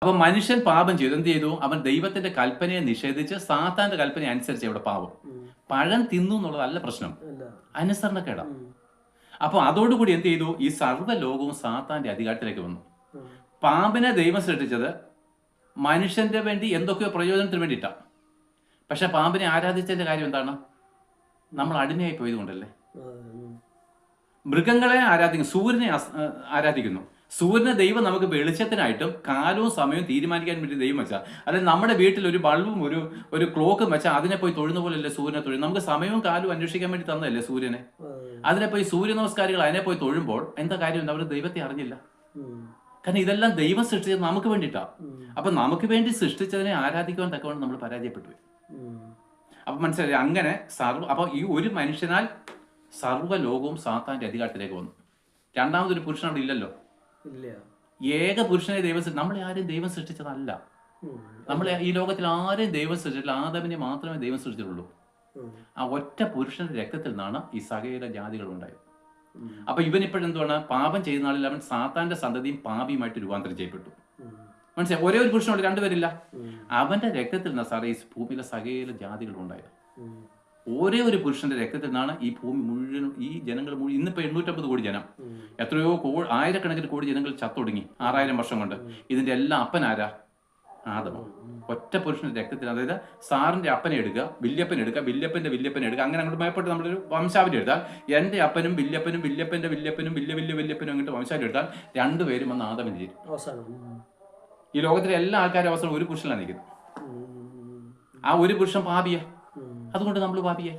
അപ്പൊ മനുഷ്യൻ പാപം ചെയ്തു. എന്ത് ചെയ്തു? അവൻ ദൈവത്തിന്റെ കൽപ്പനയെ നിഷേധിച്ച് സാത്താന്റെ കൽപ്പന അനുസരിച്ച് ഇവിടെ പാപം. പഴം തിന്നു എന്നുള്ളതല്ല പ്രശ്നം, അനുസരണക്കേടാ. അപ്പൊ അതോടുകൂടി എന്ത് ചെയ്തു? ഈ സർവ്വലോകവും സാത്താന്റെ അധികാരത്തിലേക്ക് വന്നു. പാമ്പിനെ ദൈവം സൃഷ്ടിച്ചത് മനുഷ്യന്റെ വേണ്ടി എന്തൊക്കെയോ പ്രയോജനത്തിന് വേണ്ടിയിട്ടാണ്. പക്ഷെ പാമ്പിനെ ആരാധിച്ചതിന്റെ കാര്യം എന്താണ്? നമ്മൾ അടിമയായി പോയത് കൊണ്ടല്ലേ. മൃഗങ്ങളെ ആരാധിക്കുന്നു, സൂര്യനെ ആരാധിക്കുന്നു. സൂര്യനെ ദൈവം നമുക്ക് വെളിച്ചത്തിനായിട്ടും കാലവും സമയവും തീരുമാനിക്കാൻ വേണ്ടി ദൈവം വെച്ചാൽ, അല്ലെങ്കിൽ നമ്മുടെ വീട്ടിൽ ഒരു ബൾബും ഒരു ക്ലോക്കും വെച്ചാൽ അതിനെ പോയി തൊഴുന്ന പോലെയല്ലേ സൂര്യനെ തൊഴും. നമുക്ക് സമയവും കാലവും അന്വേഷിക്കാൻ വേണ്ടി തന്നതല്ലേ സൂര്യനെ. അതിനെ പോയി സൂര്യ നമസ്കാരികൾ അതിനെ പോയി തൊഴുമ്പോൾ എന്താ കാര്യം? അവർ ദൈവത്തെ അറിഞ്ഞില്ല. കാരണം ഇതെല്ലാം ദൈവം സൃഷ്ടിച്ചത് നമുക്ക് വേണ്ടിയിട്ടാണ്. അപ്പൊ നമുക്ക് വേണ്ടി സൃഷ്ടിച്ചതിനെ ആരാധിക്കുവാൻ തക്കവണ്ണം നമ്മൾ പരാജയപ്പെട്ടു. അപ്പൊ മനസ്സിലായി? അങ്ങനെ അപ്പൊ ഈ ഒരു മനുഷ്യനാൽ സർവ്വലോകവും സാത്താന്റെ അധികാരത്തിലേക്ക് വന്നു. രണ്ടാമതൊരു പുരുഷൻ അവിടെ ഇല്ലല്ലോ. ഏക പുരുഷനെ ദൈവം, നമ്മളെ ആരെയും ദൈവം സൃഷ്ടിച്ചതല്ല. നമ്മളെ ഈ ലോകത്തിൽ ആരെയും ദൈവം സൃഷ്ടിച്ചിട്ടില്ല. ആദമിനെ മാത്രമേ ദൈവം സൃഷ്ടിച്ചിട്ടുള്ളൂ. ആ ഒറ്റ പുരുഷന്റെ രക്തത്തിൽ നിന്നാണ് ഈ സകല ജാതികൾ ഉണ്ടായത്. അപ്പൊ ഇവനിപ്പോഴെന്താണ്? പാപം ചെയ്യുന്ന നാളിൽ അവൻ സാത്താന്റെ സന്തതിയും പാപിയുമായിട്ട് രൂപാന്തരം ചെയ്യപ്പെട്ടു. മനസ്സിലായി? ഒരേ ഒരു പുരുഷനോട് രണ്ടുപേരില്ല. അവന്റെ രക്തത്തിൽ നിന്നാണ് സാറേ ഈ ഭൂമിയിലെ സകല ജാതികൾ ഉണ്ടായത്. ഒരേ ഒരു പുരുഷന്റെ രക്തത്തിൽ നിന്നാണ് ഈ ഭൂമി മുഴുവൻ, ഈ ജനങ്ങൾ മുഴുവൻ. ഇന്നിപ്പോ 850 കോടി ജനം, എത്രയോ ആയിരക്കണക്കിന് കോടി ജനങ്ങൾ ചത്തൊടുങ്ങി 6000 വർഷം കൊണ്ട്. ഇതിന്റെ എല്ലാം അപ്പനാരാ? ആദമ. ഒറ്റ പുരുഷന്റെ രക്തത്തിൽ. അതായത് സാറിന്റെ അപ്പനെ എടുക്കുക, വില്യപ്പനെ എടുക്കുക, വില്യപ്പന്റെ വില്യപ്പനെ എടുക്കുക, അങ്ങനെ അങ്ങോട്ട് ഭയപ്പെട്ട് നമ്മളൊരു വംശാവലി എടുത്താൽ എന്റെ അപ്പനും വില്യപ്പനും വില്യപ്പന്റെ വില്യപ്പനും വില്യപ്പനും അങ്ങോട്ട് വംശാവലി എടുത്താൽ രണ്ടുപേരും വന്ന് ആദമൻ ചെയ്യും. ഈ ലോകത്തിലെ എല്ലാ ആൾക്കാരും അവസരം ഒരു പുരുഷനാണ് നിൽക്കുന്നത്. ആ ഒരു പുരുഷൻ പാപിയെ, അതുകൊണ്ട് നമ്മൾ പാപിയായി.